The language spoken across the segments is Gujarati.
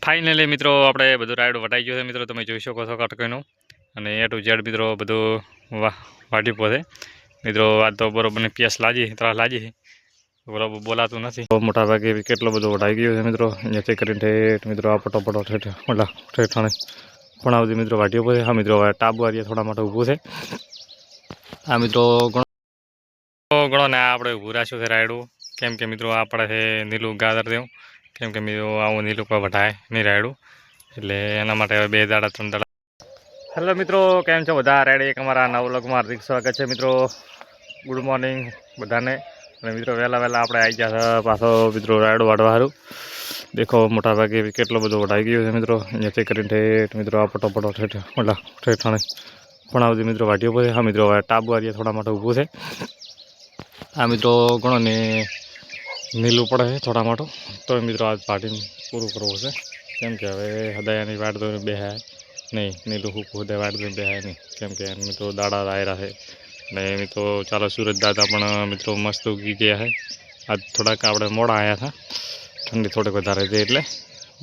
ફાઇનલી મિત્રો આપણે બધું રાયડો વટાઈ ગયો છે મિત્રો, તમે જોઈ શકો છો કટકઈનું અને એ ટુ ઝેડ મિત્રો બધું વાઢી પહોંચે મિત્રો. આ તો બરોબર પ્યાસ લાગી ત્રાસ લાગી બરાબર બોલાતું નથી. મોટા ભાગે કેટલો બધો વટાઈ ગયો છે મિત્રો. જેથી કરીને ઠેઠ મિત્રો આ પટોપટો ઠેઠાણે પણ આવતી મિત્રો વાટીઓ પડે. હા મિત્રો હવે ટાબુ આરીએ થોડા માટે ઊભું છે. આ મિત્રો ગણો ને આપણે ઊભું રાખ્યું છે રાયડું, કેમ કે મિત્રો આપણે છે નીલું ગાદર દેવું, કેમ કે મિત્રો આવું નીલું કોઈ વટાય નહીં રાયડું, એટલે એના માટે હવે 2 દાડા 3 દાડા. હેલો મિત્રો, કેમ છો બધા? રેડી એક અમારા નવા વ્લોગમાં હાર્દિક સ્વાગત છે મિત્રો. ગુડ મોર્નિંગ બધાને. અને મિત્રો વહેલા આપણે આવી ગયા છે પાછો મિત્રો રાયડો વાળવા સારું. દેખો મોટા ભાગે કેટલો બધો વટાઈ ગયો છે મિત્રો. જેથી કરીને ઠેઠ મિત્રો આ પટોપટો ઠેઠાણે પણ આવતી મિત્રો વાટીઓ પડે. હા મિત્રો હવે ટાબુ આરીએ થોડા માટે ઊભું છે. આ મિત્રો ઘણો ને નીલું પડે છે થોડા માટું, તો મિત્રો આજ પાટીને પૂરું કરવું છે. કેમ કે હવે હદાયાની વાટ દોઈને બેહાય નહીં, નીલું હુકું હદાય વાટ દોઈને બેહાય નહીં, કેમ કે મિત્રો દાડા આયરા છે. ને મિત્રો ચાલો સુરજ દાદા પણ મિત્રો મસ્ત ઉગી ગયા છે. આજ થોડાક આપણે મોડા આવ્યા હતા, ઠંડી થોડીક વધારે છે એટલે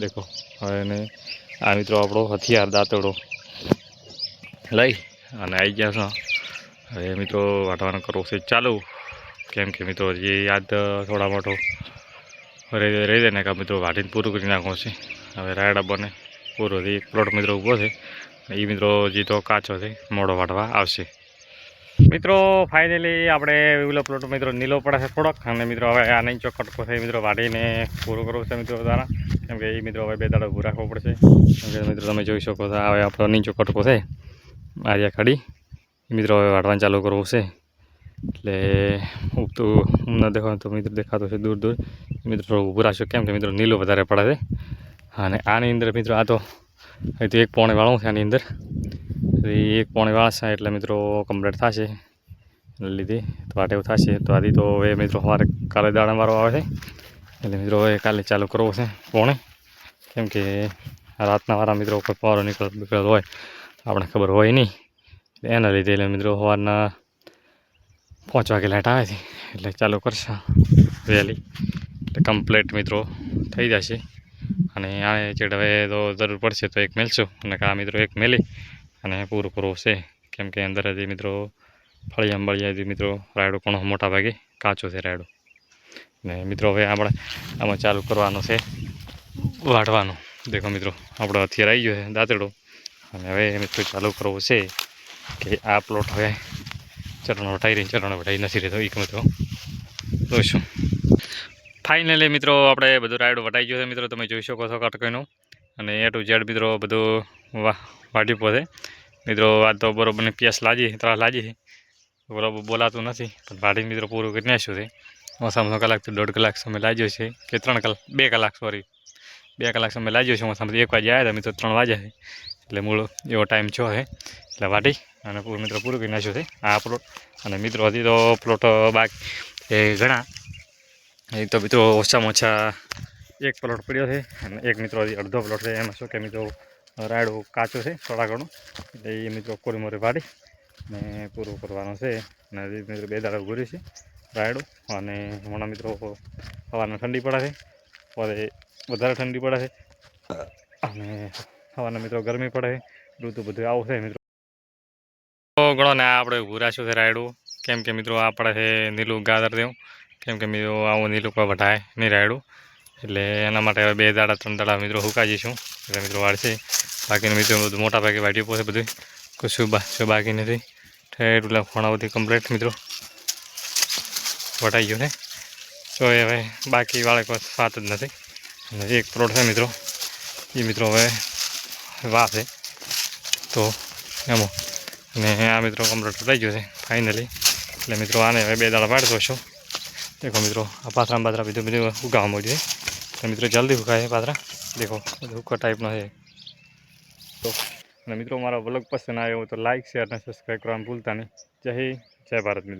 દેખો. હવે ને આ મિત્રો આપણો હથિયાર દાંતડો લઈ અને આવી ગયા છો. હવે મિત્રો વાટવાનું કરવું છે ચાલુ, કેમ કે મિત્રો જે યાદ થોડા મોટો રહી જાય ને કે મિત્રો વાટીને પૂરું કરી નાખવું છે. હવે રાયડા બને પૂરો એક પ્લોટ મિત્રો ઊભો છે, એ મિત્રો જે તો કાચો છે મોડો વાટવા આવશે. મિત્રો ફાઇનલી આપણે ઓલો પ્લોટ મિત્રો નીલો પડે છે થોડોક, અને મિત્રો હવે આ નહીં ચોકટકો છે મિત્રો વાટીને પૂરું કરવું છે મિત્રો દ્વારા. કેમ કે એ મિત્રો હવે 2 દાડા ઊભું રાખવો પડશે. કેમ કે મિત્રો તમે જોઈ શકો છો હવે આપણો નીચો કટકો છે આર્યા ખાડી, મિત્રો હવે વાટવાનું ચાલુ કરવું છે. એટલે ઉગતું ન દેખાતું તો મિત્રો દેખાતું છે દૂર દૂર મિત્રો થોડું ઊભું રાખશો, કેમ કે મિત્રો નીલો વધારે પડે છે. અને આની અંદર મિત્રો આ તો એક પોણે વાળું છે, આની અંદર એક પોણે વાળશે એટલે મિત્રો કમ્પ્લીટ થશે, એટલે લીધે તો વાટે એવું થશે. તો આથી તો હવે મિત્રો સવારે કાલે દાણાવાળો આવે છે, એટલે મિત્રો હવે કાલે ચાલુ કરવો છે પોણે. કેમ કે રાતના વાળા મિત્રો કોઈ પારો નીકળતો હોય આપણે ખબર હોય નહીં, એના લીધે એટલે મિત્રો સવારના 5 વાગે લાઇટ આવે છે, એટલે ચાલુ કરશે વહેલી એટલે કમ્પ્લીટ મિત્રો થઈ જશે. અને આને ચેડ હવે તો જરૂર પડશે તો એક મેલશું, અને આ મિત્રો એક મેલી અને પૂરું કરવું છે. કેમ કે અંદર હજી મિત્રો ફળિયા બળિયાથી મિત્રો રાયડો પણ મોટા ભાગે કાચો છે રાયડો. ને મિત્રો હવે આપણે આમાં ચાલુ કરવાનું છે વાટવાનું. દેખો મિત્રો આપણો હથિયાર આવી ગયો છે દાંતડો, અને હવે મિત્રો ચાલુ કરવું છે કે આ પ્લોટ હવે ચરણ વટાઈ નથી રહેતો એક મિત્રો જોઈશું. ફાઇનલી મિત્રો આપણે બધું રાયડો વટાઈ ગયો છે મિત્રો, તમે જોઈ શકો છો કટકઈનું અને એ ટુ ઝેડ મિત્રો બધું વાટી પહોંચે મિત્રો. આ તો બરોબર પ્યાસ લાગી ત્રાસ લાગી બરાબર બોલાતું નથી, પણ વાટીને મિત્રો પૂરું કરી નાખ્યું છે. ઓછામાં 1 કલાક 1.5 કલાક સમય લાગ્યો છે, કે 3 કલાક 2 કલાક સોરી 2 કલાક સમય લાગ્યો છે. ઓછામાં 1 વાગે આવ્યા હતા મિત્રો, 3 વાગ્યા છે, એટલે મૂળ એવો ટાઈમ છો છે. એટલે વાટી અને મિત્રો પૂરું કરી નાખ્યું છે આ પ્લોટ. અને મિત્રો હજી તો પ્લોટ બાકી એ ઘણા, એ તો મિત્રો ઓછામાં ઓછા 1 પ્લોટ પડ્યો છે, અને એક મિત્રો હજી અડધો પ્લોટ છે. એમાં શું કે મિત્રો રાયડું કાચું છે થોડા ઘણું, એટલે એ મિત્રો કોરી મોરી વાટી ને પૂરું કરવાનું છે. અને હજી મિત્રો 2 દાડા ઉભર્યું છે રાયડું. અને હમણાં મિત્રો સવારમાં ઠંડી પડે છે, પછી વધારે ઠંડી પડે છે, અને સવારના મિત્રો ગરમી પડે છે. ઋતુ બધું આવું છે મિત્રો. ગણો ને આપણે ઊભું રાખ્યું છે રાયડું, કેમ કે મિત્રો આપણે છે નીલું ગાદર દેવું, કેમ કે મિત્રો આવું નીલું કોઈ વટાય નહીં રાયડું, એટલે એના માટે હવે 2 દાડા 3 દાડા મિત્રો હુકાઈ જઈશું. એટલે મિત્રો વાળશે. બાકીનું મિત્રો બધું મોટા ભાગે વાટીઓ પહોંચે, બધું કશું બાકી નથી. ઠેઠ એટલે ફોણા બધી કમ્પ્લીટ મિત્રો વટાઈ ગયું ને, તો હવે બાકી વાળે કોઈ વાત જ નથી. અને એક પ્લોટ છે મિત્રો, એ મિત્રો હવે વાહ છે તો એમાં, અને આ મિત્રો કમ્પ્લીટ થઈ ગયું છે ફાઇનલી. એટલે મિત્રો આને હવે 2 દાડા વાળતો છું. દેખો મિત્રો આ પાથરા બાથરા બધું ઉગાવા મળ્યું છે, એટલે મિત્રો જલ્દી ઉગાય પાથરા. દેખો બધું હુકા ટાઈપનો છે. તો અને મિત્રો મારો વ્લોગ પસંદ આવ્યો તો લાઇક શેર અને સબસ્ક્રાઈબ કરવાનું ભૂલતા નહીં. જય હિન્દ, જય ભારત મિત્રો.